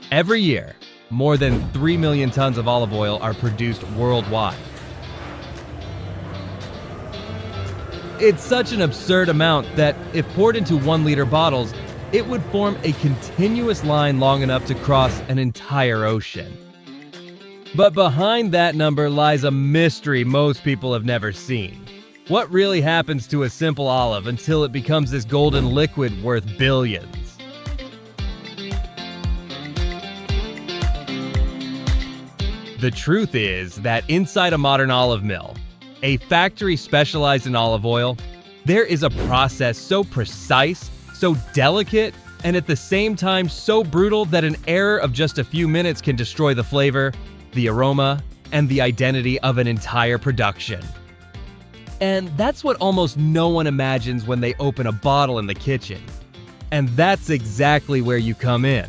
Every year, more than 3 million tons of olive oil are produced worldwide. It's such an absurd amount that, if poured into 1-liter bottles, it would form a continuous line long enough to cross an entire ocean. But behind that number lies a mystery most people have never seen. What really happens to a simple olive until it becomes this golden liquid worth billions? The truth is that inside a modern olive mill, a factory specialized in olive oil, there is a process so precise, so delicate, and at the same time so brutal that an error of just a few minutes can destroy the flavor, the aroma, and the identity of an entire production. And that's what almost no one imagines when they open a bottle in the kitchen. And that's exactly where you come in.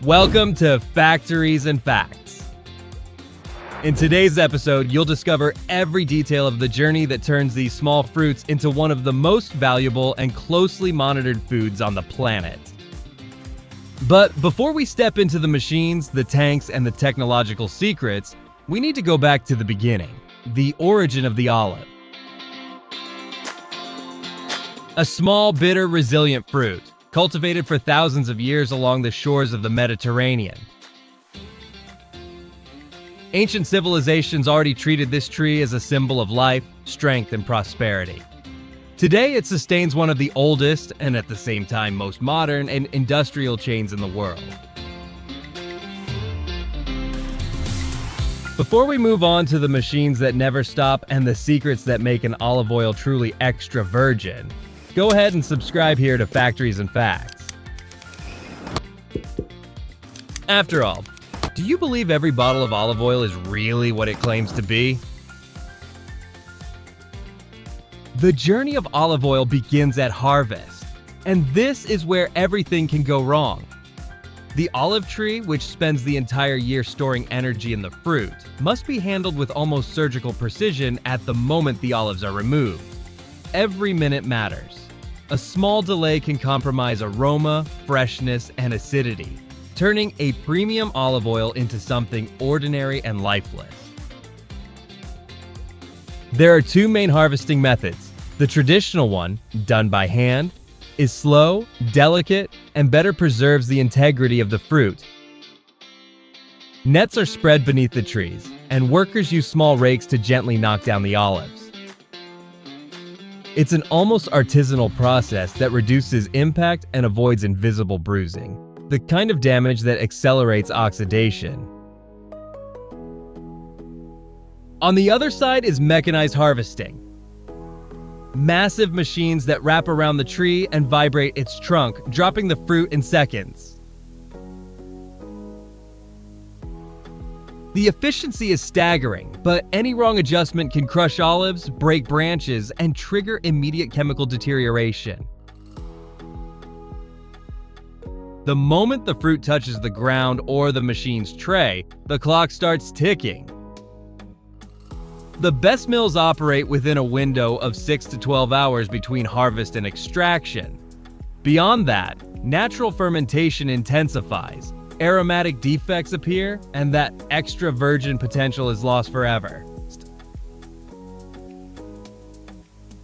Welcome to Factories and Facts. In today's episode, you'll discover every detail of the journey that turns these small fruits into one of the most valuable and closely monitored foods on the planet. But before we step into the machines, the tanks, and the technological secrets, we need to go back to the beginning, the origin of the olive. A small, bitter, resilient fruit, cultivated for thousands of years along the shores of the Mediterranean. Ancient civilizations already treated this tree as a symbol of life, strength, and prosperity. Today, it sustains one of the oldest, and at the same time most modern, and industrial chains in the world. Before we move on to the machines that never stop and the secrets that make an olive oil truly extra virgin, go ahead and subscribe here to Factories and Facts. After all, do you believe every bottle of olive oil is really what it claims to be? The journey of olive oil begins at harvest, and this is where everything can go wrong. The olive tree, which spends the entire year storing energy in the fruit, must be handled with almost surgical precision at the moment the olives are removed. Every minute matters. A small delay can compromise aroma, freshness, and acidity, turning a premium olive oil into something ordinary and lifeless. There are two main harvesting methods. The traditional one, done by hand, is slow, delicate, and better preserves the integrity of the fruit. Nets are spread beneath the trees, and workers use small rakes to gently knock down the olives. It's an almost artisanal process that reduces impact and avoids invisible bruising, the kind of damage that accelerates oxidation. On the other side is mechanized harvesting. Massive machines that wrap around the tree and vibrate its trunk, dropping the fruit in seconds. The efficiency is staggering, but any wrong adjustment can crush olives, break branches, and trigger immediate chemical deterioration. The moment the fruit touches the ground or the machine's tray, the clock starts ticking. The best mills operate within a window of 6 to 12 hours between harvest and extraction. Beyond that, natural fermentation intensifies, aromatic defects appear, and that extra virgin potential is lost forever.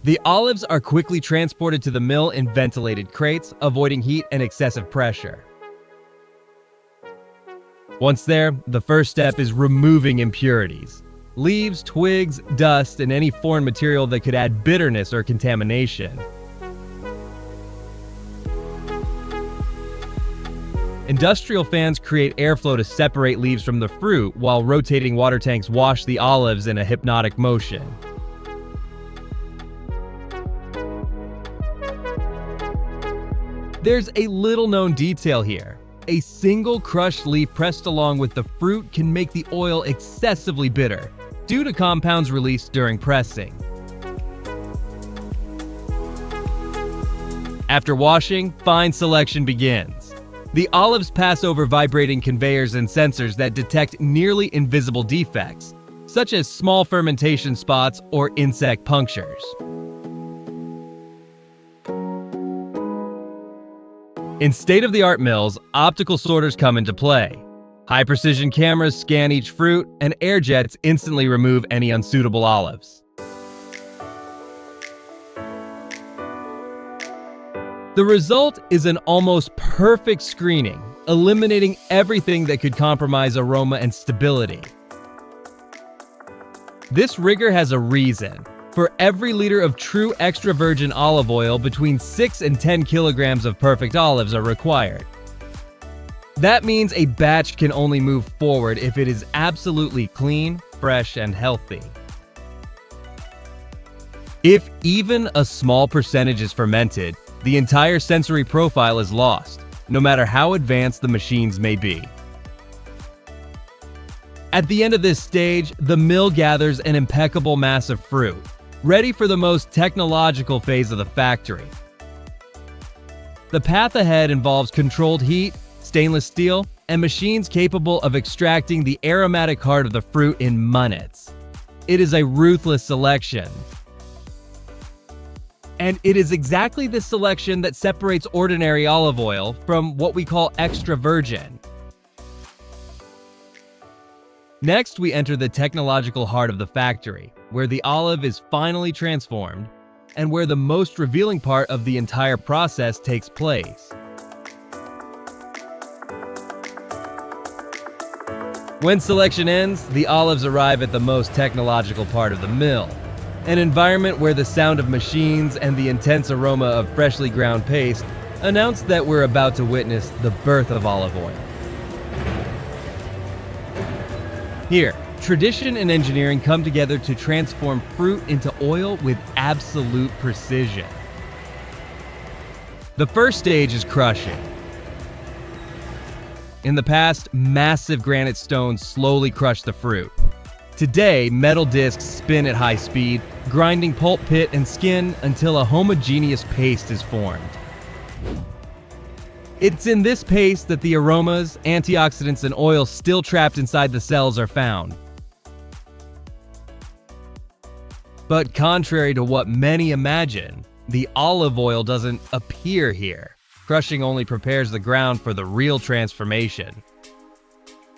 The olives are quickly transported to the mill in ventilated crates, avoiding heat and excessive pressure. Once there, the first step is removing impurities. Leaves, twigs, dust, and any foreign material that could add bitterness or contamination. Industrial fans create airflow to separate leaves from the fruit, while rotating water tanks wash the olives in a hypnotic motion. There's a little-known detail here. A single crushed leaf pressed along with the fruit can make the oil excessively bitter, due to compounds released during pressing. After washing, fine selection begins. The olives pass over vibrating conveyors and sensors that detect nearly invisible defects, such as small fermentation spots or insect punctures. In state-of-the-art mills, optical sorters come into play. High-precision cameras scan each fruit, and air jets instantly remove any unsuitable olives. The result is an almost perfect screening, eliminating everything that could compromise aroma and stability. This rigor has a reason. For every liter of true extra virgin olive oil, between 6 and 10 kilograms of perfect olives are required. That means a batch can only move forward if it is absolutely clean, fresh, and healthy. If even a small percentage is fermented, the entire sensory profile is lost, no matter how advanced the machines may be. At the end of this stage, the mill gathers an impeccable mass of fruit, ready for the most technological phase of the factory. The path ahead involves controlled heat, stainless steel, and machines capable of extracting the aromatic heart of the fruit in minutes. It is a ruthless selection. And it is exactly this selection that separates ordinary olive oil from what we call extra virgin. Next, we enter the technological heart of the factory, where the olive is finally transformed, and where the most revealing part of the entire process takes place. When selection ends, the olives arrive at the most technological part of the mill, an environment where the sound of machines and the intense aroma of freshly ground paste announce that we're about to witness the birth of olive oil. Here, tradition and engineering come together to transform fruit into oil with absolute precision. The first stage is crushing. In the past, massive granite stones slowly crushed the fruit. Today, metal discs spin at high speed, grinding pulp, pit, and skin until a homogeneous paste is formed. It's in this paste that the aromas, antioxidants, and oils still trapped inside the cells are found. But contrary to what many imagine, the olive oil doesn't appear here. Crushing only prepares the ground for the real transformation.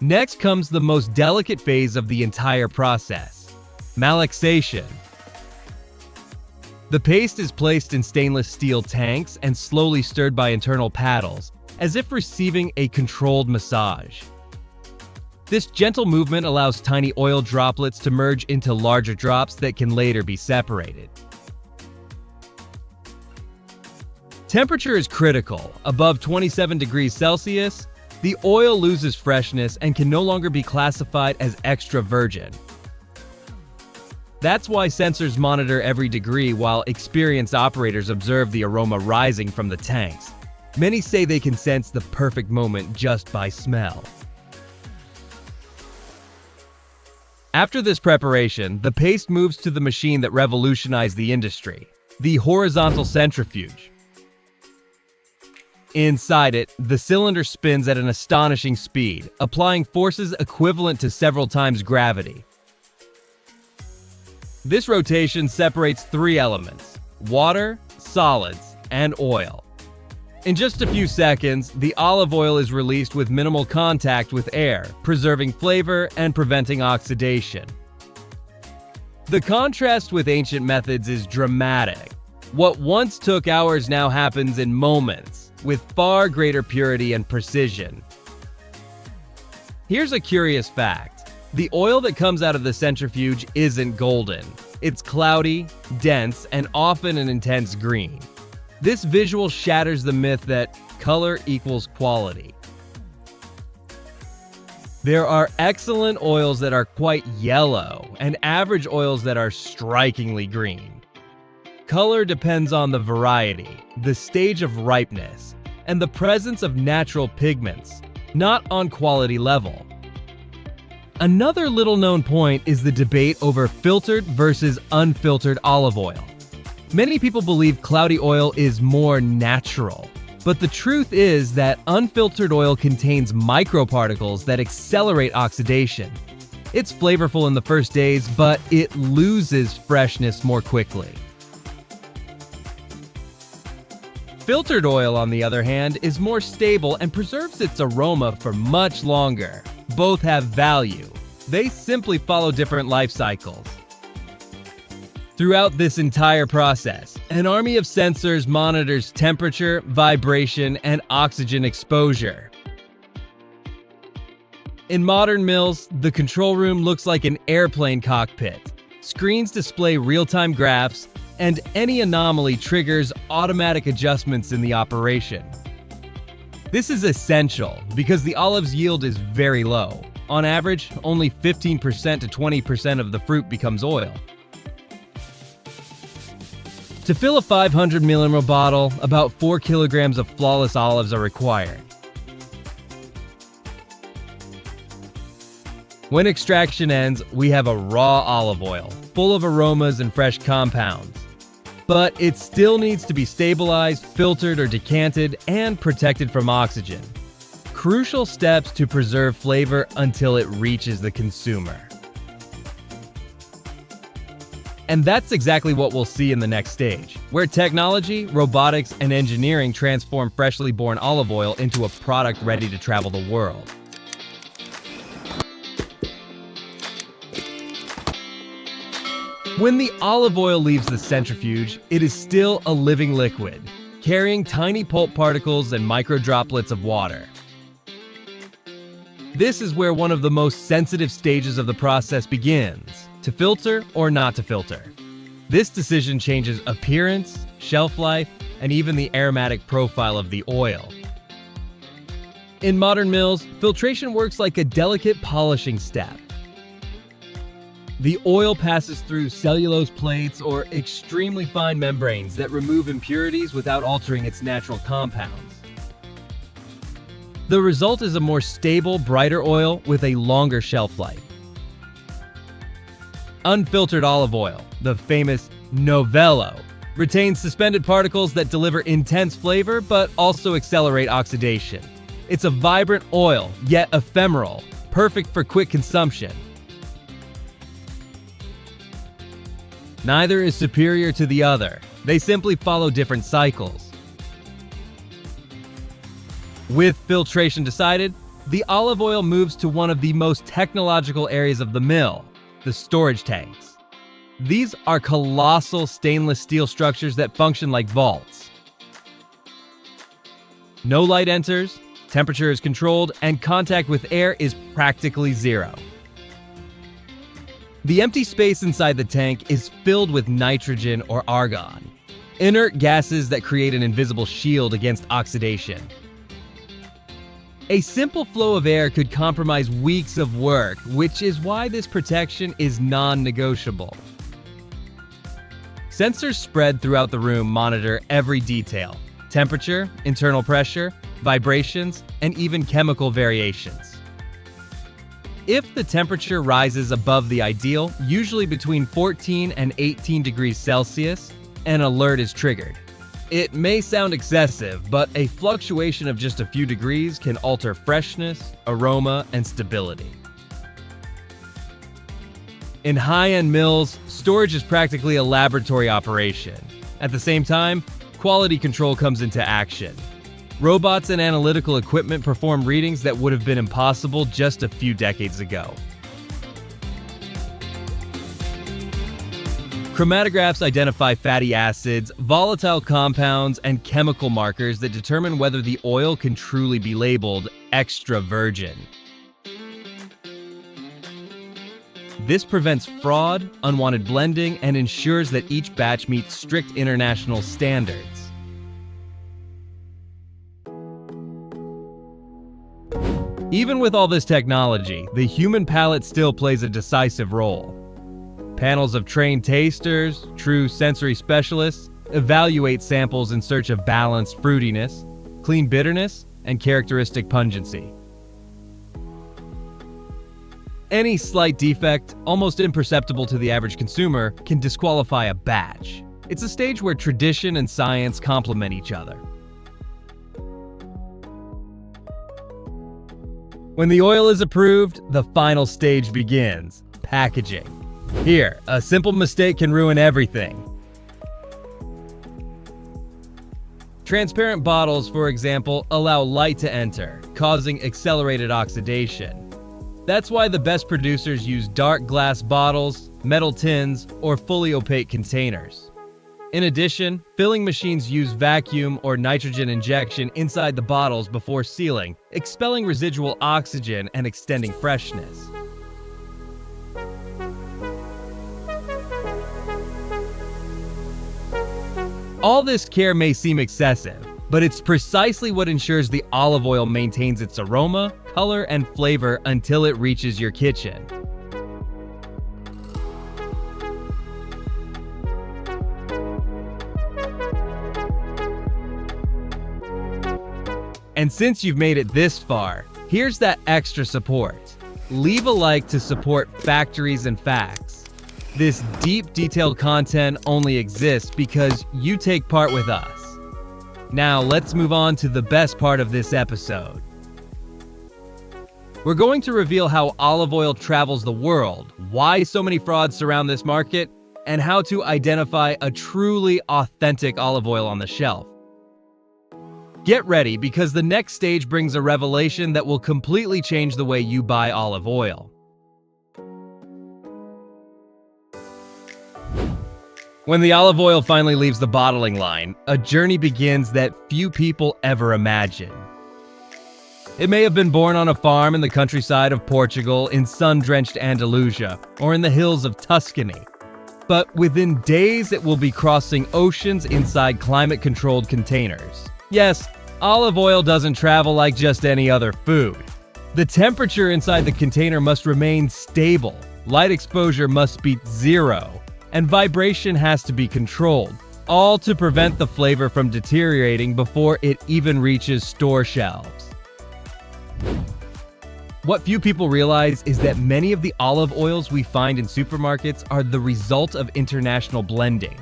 Next comes the most delicate phase of the entire process: malaxation. The paste is placed in stainless steel tanks and slowly stirred by internal paddles, as if receiving a controlled massage. This gentle movement allows tiny oil droplets to merge into larger drops that can later be separated. Temperature is critical. Above 27 degrees Celsius, the oil loses freshness and can no longer be classified as extra virgin. That's why sensors monitor every degree while experienced operators observe the aroma rising from the tanks. Many say they can sense the perfect moment just by smell. After this preparation, the paste moves to the machine that revolutionized the industry, the horizontal centrifuge. Inside it, the cylinder spins at an astonishing speed, applying forces equivalent to several times gravity. This rotation separates three elements: water, solids, and oil. In just a few seconds, the olive oil is released with minimal contact with air, preserving flavor and preventing oxidation. The contrast with ancient methods is dramatic. What once took hours now happens in moments, with far greater purity and precision. Here's a curious fact: the oil that comes out of the centrifuge isn't golden. It's cloudy, dense, and often an intense green. This visual shatters the myth that color equals quality. There are excellent oils that are quite yellow, and average oils that are strikingly green. Color depends on the variety, the stage of ripeness, and the presence of natural pigments, not on quality level. Another little-known point is the debate over filtered versus unfiltered olive oil. Many people believe cloudy oil is more natural, but the truth is that unfiltered oil contains microparticles that accelerate oxidation. It's flavorful in the first days, but it loses freshness more quickly. Filtered oil, on the other hand, is more stable and preserves its aroma for much longer. Both have value. They simply follow different life cycles. Throughout this entire process, an army of sensors monitors temperature, vibration, and oxygen exposure. In modern mills, the control room looks like an airplane cockpit. Screens display real-time graphs, and any anomaly triggers automatic adjustments in the operation. This is essential because the olive's yield is very low. On average, only 15% to 20% of the fruit becomes oil. To fill a 500 ml bottle, about 4 kilograms of flawless olives are required. When extraction ends, we have a raw olive oil, full of aromas and fresh compounds. But it still needs to be stabilized, filtered or decanted, and protected from oxygen. Crucial steps to preserve flavor until it reaches the consumer. And that's exactly what we'll see in the next stage, where technology, robotics, and engineering transform freshly born olive oil into a product ready to travel the world. When the olive oil leaves the centrifuge, it is still a living liquid, carrying tiny pulp particles and micro droplets of water. This is where one of the most sensitive stages of the process begins, to filter or not to filter. This decision changes appearance, shelf life, and even the aromatic profile of the oil. In modern mills, filtration works like a delicate polishing step. The oil passes through cellulose plates or extremely fine membranes that remove impurities without altering its natural compounds. The result is a more stable, brighter oil with a longer shelf life. Unfiltered olive oil, the famous Novello, retains suspended particles that deliver intense flavor but also accelerate oxidation. It's a vibrant oil, yet ephemeral, perfect for quick consumption. Neither is superior to the other. They simply follow different cycles. With filtration decided, the olive oil moves to one of the most technological areas of the mill, the storage tanks. These are colossal stainless steel structures that function like vaults. No light enters, temperature is controlled, and contact with air is practically zero. The empty space inside the tank is filled with nitrogen or argon, inert gases that create an invisible shield against oxidation. A simple flow of air could compromise weeks of work, which is why this protection is non-negotiable. Sensors spread throughout the room monitor every detail: temperature, internal pressure, vibrations, and even chemical variations. If the temperature rises above the ideal, usually between 14 and 18 degrees Celsius, an alert is triggered. It may sound excessive, but a fluctuation of just a few degrees can alter freshness, aroma, and stability. In high-end mills, storage is practically a laboratory operation. At the same time, quality control comes into action. Robots and analytical equipment perform readings that would have been impossible just a few decades ago. Chromatographs identify fatty acids, volatile compounds, and chemical markers that determine whether the oil can truly be labeled extra virgin. This prevents fraud, unwanted blending, and ensures that each batch meets strict international standards. Even with all this technology, the human palate still plays a decisive role. Panels of trained tasters, true sensory specialists, evaluate samples in search of balanced fruitiness, clean bitterness, and characteristic pungency. Any slight defect, almost imperceptible to the average consumer, can disqualify a batch. It's a stage where tradition and science complement each other. When the oil is approved, the final stage begins: packaging. Here, a simple mistake can ruin everything. Transparent bottles, for example, allow light to enter, causing accelerated oxidation. That's why the best producers use dark glass bottles, metal tins, or fully opaque containers. In addition, filling machines use vacuum or nitrogen injection inside the bottles before sealing, expelling residual oxygen and extending freshness. All this care may seem excessive, but it's precisely what ensures the olive oil maintains its aroma, color, and flavor until it reaches your kitchen. And since you've made it this far, here's that extra support. Leave a like to support factories and facts. This deep, detailed content only exists because you take part with us. Now let's move on to the best part of this episode. We're going to reveal how olive oil travels the world, why so many frauds surround this market, and how to identify a truly authentic olive oil on the shelf. Get ready, because the next stage brings a revelation that will completely change the way you buy olive oil. When the olive oil finally leaves the bottling line, a journey begins that few people ever imagine. It may have been born on a farm in the countryside of Portugal, in sun-drenched Andalusia, or in the hills of Tuscany. But within days, it will be crossing oceans inside climate-controlled containers. Yes, olive oil doesn't travel like just any other food. The temperature inside the container must remain stable, light exposure must be 0, and vibration has to be controlled, all to prevent the flavor from deteriorating before it even reaches store shelves. What few people realize is that many of the olive oils we find in supermarkets are the result of international blending.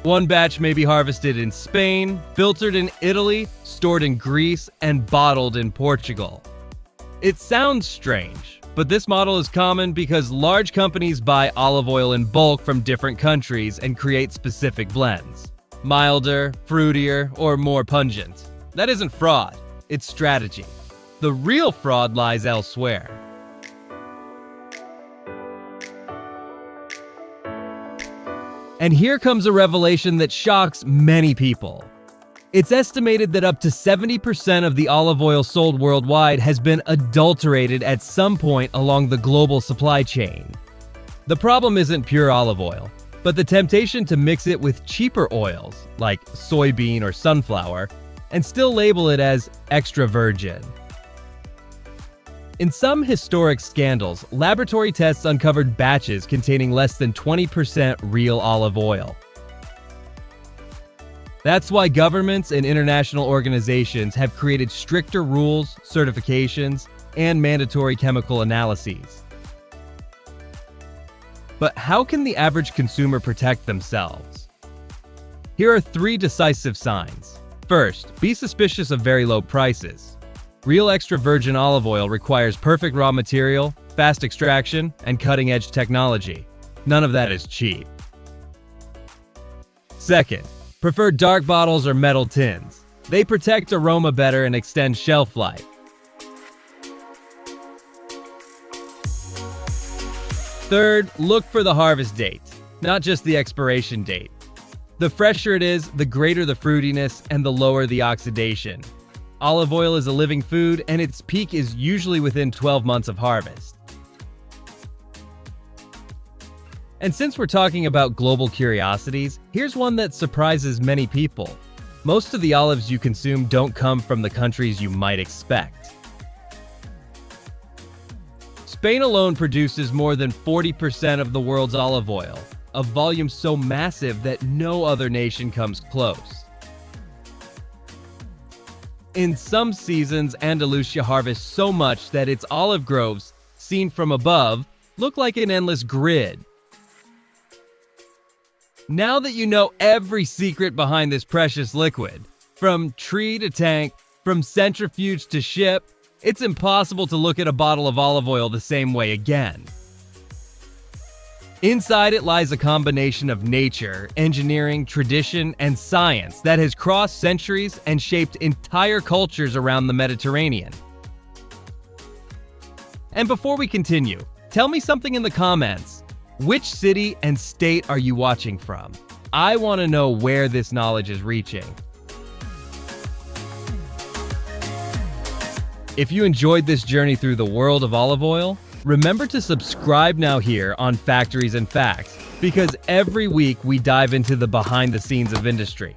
One batch may be harvested in Spain, filtered in Italy, stored in Greece, and bottled in Portugal. It sounds strange, but this model is common because large companies buy olive oil in bulk from different countries and create specific blends. Milder, fruitier, or more pungent. That isn't fraud, it's strategy. The real fraud lies elsewhere. And here comes a revelation that shocks many people. It's estimated that up to 70% of the olive oil sold worldwide has been adulterated at some point along the global supply chain. The problem isn't pure olive oil, but the temptation to mix it with cheaper oils, like soybean or sunflower, and still label it as extra virgin. In some historic scandals, laboratory tests uncovered batches containing less than 20% real olive oil. That's why governments and international organizations have created stricter rules, certifications, and mandatory chemical analyses. But how can the average consumer protect themselves? Here are 3 decisive signs. First, be suspicious of very low prices. Real extra virgin olive oil requires perfect raw material, fast extraction, and cutting-edge technology. None of that is cheap. Second, prefer dark bottles or metal tins. They protect aroma better and extend shelf life. Third, look for the harvest date, not just the expiration date. The fresher it is, the greater the fruitiness and the lower the oxidation. Olive oil is a living food, and its peak is usually within 12 months of harvest. And since we're talking about global curiosities, here's one that surprises many people. Most of the olives you consume don't come from the countries you might expect. Spain alone produces more than 40% of the world's olive oil, a volume so massive that no other nation comes close. In some seasons, Andalusia harvests so much that its olive groves, seen from above, look like an endless grid. Now that you know every secret behind this precious liquid, from tree to tank, from centrifuge to ship, it's impossible to look at a bottle of olive oil the same way again. Inside it lies a combination of nature, engineering, tradition, and science that has crossed centuries and shaped entire cultures around the Mediterranean. And before we continue, tell me something in the comments. Which city and state are you watching from? I want to know where this knowledge is reaching. If you enjoyed this journey through the world of olive oil, remember to subscribe now here on Factories and Facts, because every week we dive into the behind the scenes of industry.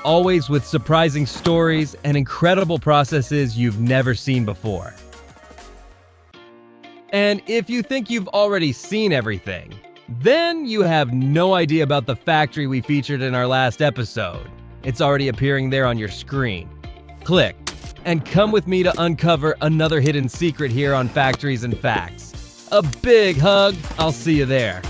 Always with surprising stories and incredible processes you've never seen before. And if you think you've already seen everything, then you have no idea about the factory we featured in our last episode. It's already appearing there on your screen. Click and come with me to uncover another hidden secret here on Factories and Facts. A big hug. I'll see you there.